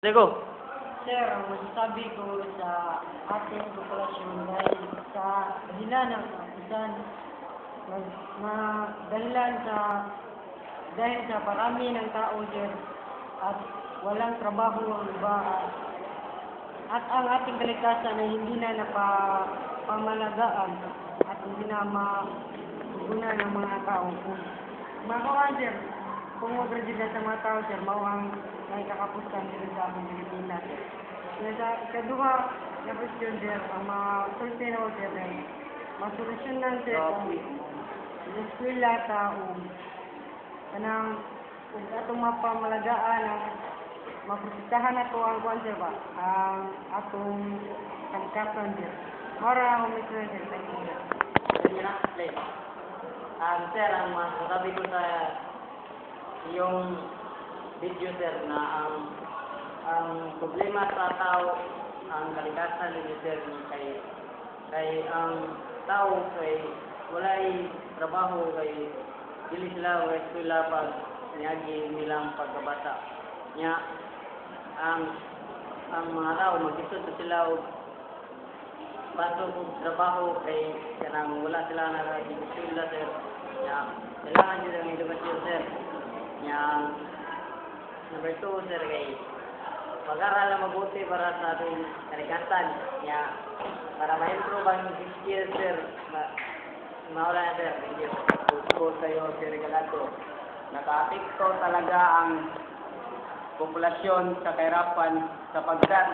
Lego. Sir, ang masasabi ko sa ating populasyon dahil sa dahilan ng kapusan, dahil sa parami ng tao, sir, at walang trabaho ang iba, at ang ating kalikasan ay hindi na napamalagaan at hindi na maguguna ng mga tao. Mga sir, kung mag-graduate sa mga tao, sir, mauang may kakapusan din sa ating Pilipinas. Kaya sa ikaduha na question, sir, ang mga sustainable, sir, ay masolusyonan, sir, ang eskwela tao kanang kung atong mapamalagaan ang maprotektahan nato ang kuan, sir, ba ang atong kalikasan, sir. Mara ang umisyon, sir. Thank you, sir. Sir, ang masasabi ko sa yung video, sir, na ang problema sa tao, ang kalikasan ni sir, kay ang tao kay walay trabaho, kay dili sila o eskwela pag niagi nilang pagkabata nya ang mga tao mag-isod sila og pasok og trabaho kay kanang wala sila na eskwela, sir, nya kailangan nila ng edukasyon, sir. Yang number 2, sir, kay mag-aral na mabuti para sa ating kalikasan niya, para ma-improve ang skills, sir. Maula na, sir. Thank you. Gusto sa'yo, Sir Galato. Naka-apekto talaga ang populasyon sa kahirapan sapagkat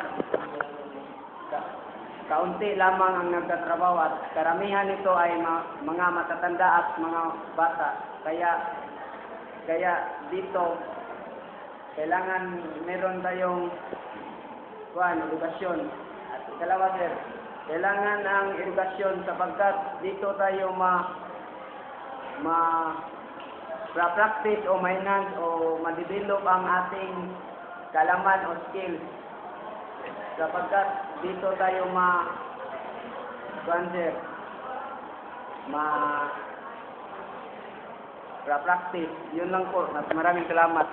kaunti lamang ang nagtatrabaho at karamihan nito ay mga matatanda at mga bata. Kaya dito, kailangan meron tayong edukasyon. At ikalawa, sir, kailangan ang edukasyon sapagkat dito tayo ma-practice o ma-enhance o ma-develop ang ating kalaman o skills. Sapagkat dito tayo practice. Yun lang po. Maraming salamat.